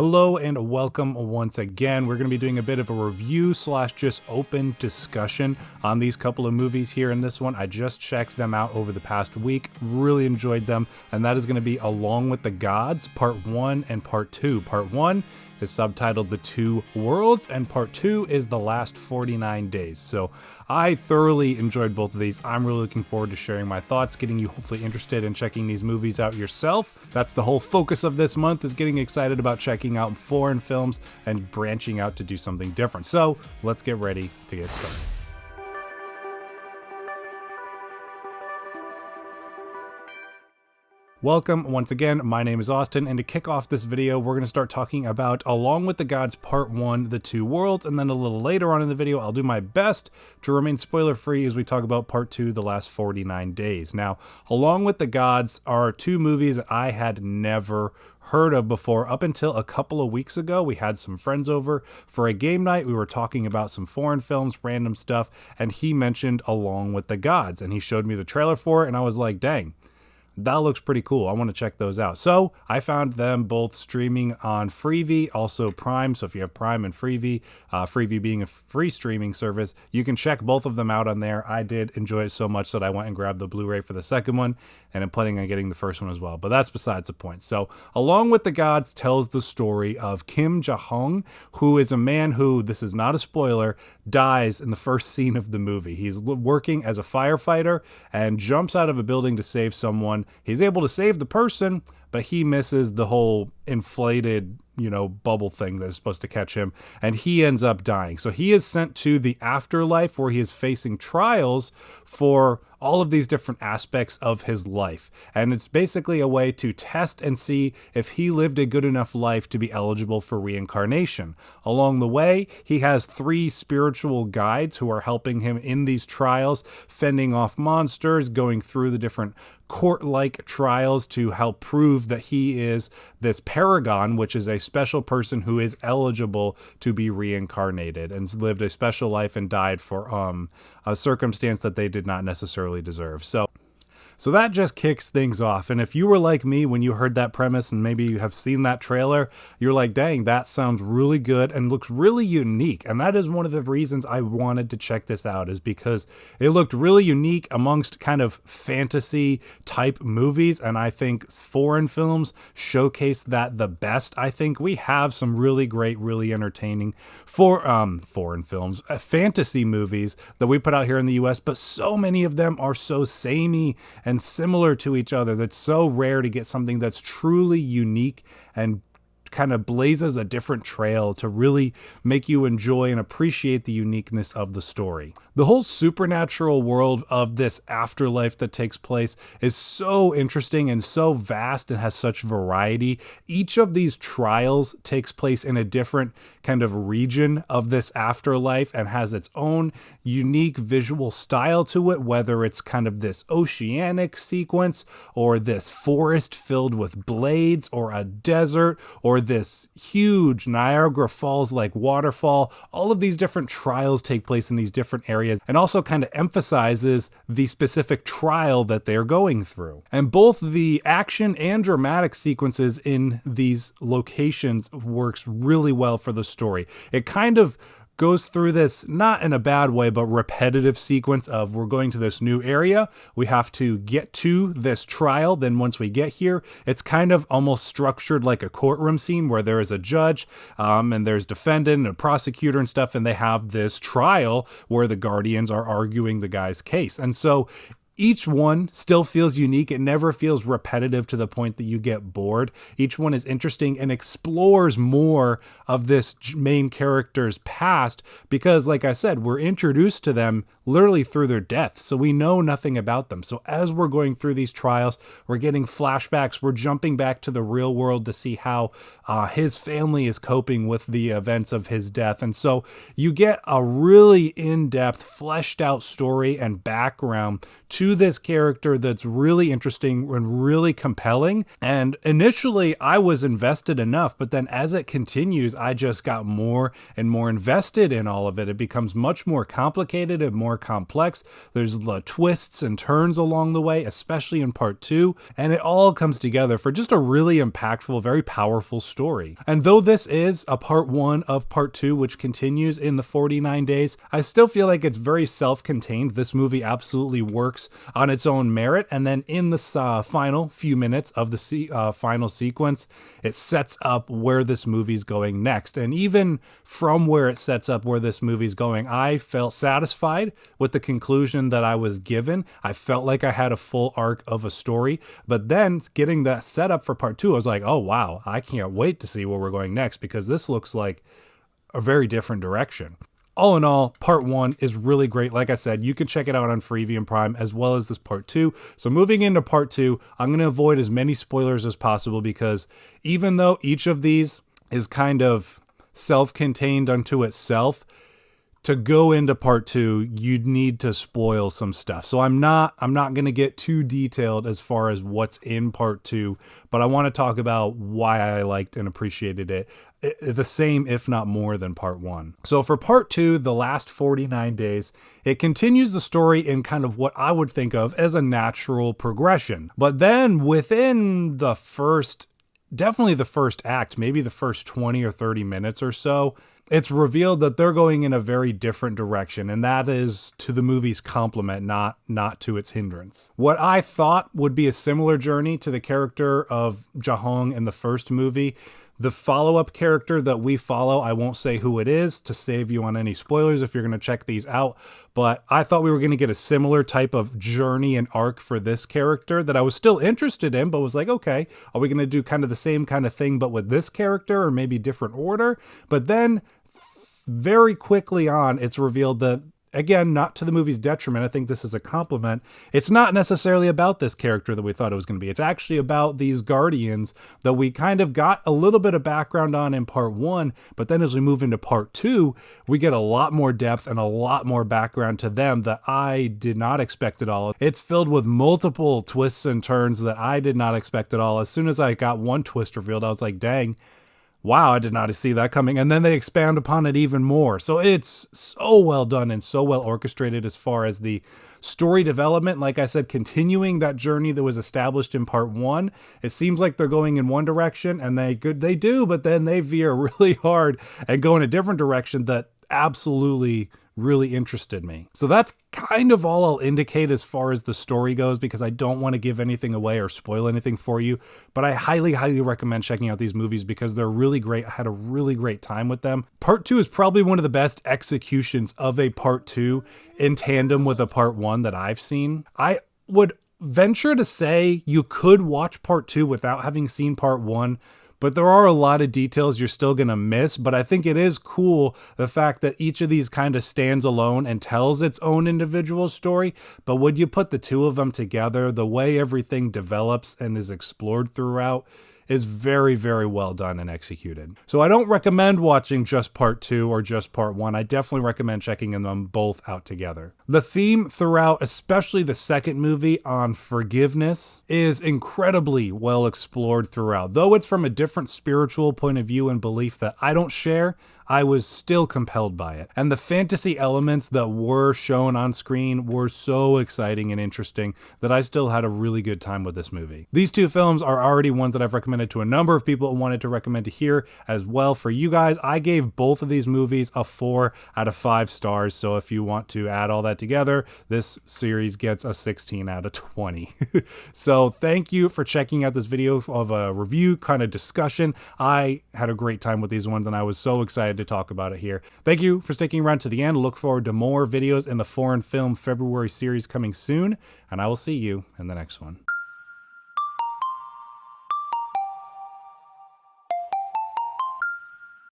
Hello and welcome once again. We're going to be doing a bit of a review slash just open discussion on these couple of movies here in this one. I just checked them out over the past week, really enjoyed them, and that is going to be Along with the Gods, Part 1 and Part 2. Part 1 is subtitled The Two Worlds, and Part 2 is The Last 49 Days. So I thoroughly enjoyed both of these. I'm really looking forward to sharing my thoughts, getting you hopefully interested in checking these movies out yourself. That's the whole focus of this month, is getting excited about checking out foreign films and branching out to do something different. So let's get ready to get started. Welcome once again, my name is Austin, and to kick off this video, we're going to start talking about Along with the Gods Part 1, The Two Worlds, and then a little later on in the video, I'll do my best to remain spoiler-free as we talk about Part 2, The Last 49 Days. Now, Along with the Gods are two movies that I had never heard of before. Up until a couple of weeks ago, we had some friends over for a game night. We were talking about some foreign films, random stuff, and he mentioned Along with the Gods, and he showed me the trailer for it, and I was like, dang, that looks pretty cool. I want to check those out. So I found them both streaming on Freevee, also Prime. So if you have Prime and Freevee, Freevee being a free streaming service, you can check both of them out on there. I did enjoy it so much that I went and grabbed the Blu-ray for the second one, and I'm planning on getting the first one as well. But that's besides the point. So Along with the Gods tells the story of Kim Ja-hong, who is a man who, this is not a spoiler, dies in the first scene of the movie. He's working as a firefighter and jumps out of a building to save someone. He's able to save the person, but he misses the whole inflated, bubble thing that is supposed to catch him, and he ends up dying. So he is sent to the afterlife where he is facing trials for all of these different aspects of his life. And it's basically a way to test and see if he lived a good enough life to be eligible for reincarnation. Along the way, he has three spiritual guides who are helping him in these trials, fending off monsters, going through the different court-like trials to help prove that he is this paragon, which is a special person who is eligible to be reincarnated and lived a special life and died for a circumstance that they did not necessarily deserve. So that just kicks things off. And if you were like me when you heard that premise and maybe you have seen that trailer, you're like, dang, that sounds really good and looks really unique. And that is one of the reasons I wanted to check this out, is because it looked really unique amongst kind of fantasy type movies. And I think foreign films showcase that the best. I think we have some really great, really entertaining foreign films, fantasy movies that we put out here in the US, but so many of them are so samey and similar to each other. That's so rare to get something that's truly unique and kind of blazes a different trail to really make you enjoy and appreciate the uniqueness of the story. The whole supernatural world of this afterlife that takes place is so interesting and so vast and has such variety. Each of these trials takes place in a different kind of region of this afterlife and has its own unique visual style to it, whether it's kind of this oceanic sequence or this forest filled with blades or a desert or this huge Niagara Falls like waterfall. All of these different trials take place in these different areas and also kind of emphasizes the specific trial that they're going through. And both the action and dramatic sequences in these locations works really well for the story. It kind of goes through this, not in a bad way, but repetitive sequence of we're going to this new area, we have to get to this trial, then once we get here, it's kind of almost structured like a courtroom scene where there is a judge and there's defendant and a prosecutor and stuff, and they have this trial where the guardians are arguing the guy's case. And so each one still feels unique. It never feels repetitive to the point that you get bored. Each one is interesting and explores more of this main character's past because, like I said, we're introduced to them literally through their deaths, so we know nothing about them. So as we're going through these trials, we're getting flashbacks, we're jumping back to the real world to see how his family is coping with the events of his death. And so you get a really in-depth, fleshed out story and background to to this character that's really interesting and really compelling. And initially I was invested enough, but then as it continues, I just got more and more invested in all of it. It becomes much more complicated and more complex. There's twists and turns along the way, especially in part 2, and it all comes together for just a really impactful, very powerful story. And though this is a part 1 of part 2, which continues in the 49 days, I still feel like it's very self-contained. This movie absolutely works on its own merit, and then in the final few minutes of the final sequence, it sets up where this movie's going next. And even from where it sets up where this movie's going, I felt satisfied with the conclusion that I was given. I felt like I had a full arc of a story, but then getting that set up for part 2, I was like, oh wow, I can't wait to see where we're going next, because this looks like a very different direction. All in all, part 1 is really great. Like I said, you can check it out on Freevee and Prime, as well as this part 2. So moving into part 2, I'm going to avoid as many spoilers as possible, because even though each of these is kind of self-contained unto itself, to go into part 2, you'd need to spoil some stuff. So I'm not going to get too detailed as far as what's in part 2, but I want to talk about why I liked and appreciated it the same, if not more, than part 1. So for part 2, the last 49 days, it continues the story in kind of what I would think of as a natural progression. But then within the definitely the first act, maybe the first 20 or 30 minutes or so, it's revealed that they're going in a very different direction, and that is to the movie's complement, not to its hindrance. What I thought would be a similar journey to the character of Jahong in the first movie, the follow-up character that we follow, I won't say who it is to save you on any spoilers if you're going to check these out, but I thought we were going to get a similar type of journey and arc for this character that I was still interested in, but was like, okay, are we going to do kind of the same kind of thing but with this character, or maybe different order? But then very quickly on, it's revealed that, again, not to the movie's detriment, I think this is a compliment, it's not necessarily about this character that we thought it was going to be. It's actually about these Guardians that we kind of got a little bit of background on in part 1, but then as we move into part 2, we get a lot more depth and a lot more background to them that I did not expect at all. It's filled with multiple twists and turns that I did not expect at all. As soon as I got one twist revealed, I was like, dang, wow, I did not see that coming. And then they expand upon it even more. So it's so well done and so well orchestrated as far as the story development. Like I said, continuing that journey that was established in part 1. It seems like they're going in one direction, and they do, but then they veer really hard and go in a different direction that absolutely really interested me. So that's kind of all I'll indicate as far as the story goes, because I don't want to give anything away or spoil anything for you, but I highly recommend checking out these movies because they're really great. I had a really great time with them. Part 2 is probably one of the best executions of a part 2 in tandem with a part 1 that I've seen. I would venture to say you could watch part 2 without having seen part 1, but there are a lot of details you're still going to miss. But I think it is cool, the fact that each of these kind of stands alone and tells its own individual story. But when you put the two of them together, the way everything develops and is explored throughout is very, very well done and executed. So I don't recommend watching just part 2 or just part 1. I definitely recommend checking them both out together. The theme throughout, especially the second movie on forgiveness, is incredibly well explored throughout. Though it's from a different spiritual point of view and belief that I don't share, I was still compelled by it. And the fantasy elements that were shown on screen were so exciting and interesting that I still had a really good time with this movie. These two films are already ones that I've recommended to a number of people and wanted to recommend to here as well for you guys. I gave both of these movies a 4 out of 5 stars. So if you want to add all that together, this series gets a 16 out of 20. So thank you for checking out this video of a review kind of discussion. I had a great time with these ones and I was so excited to talk about it here. Thank you for sticking around to the end. Look forward to more videos in the Foreign Film February series coming soon, and I will see you in the next one.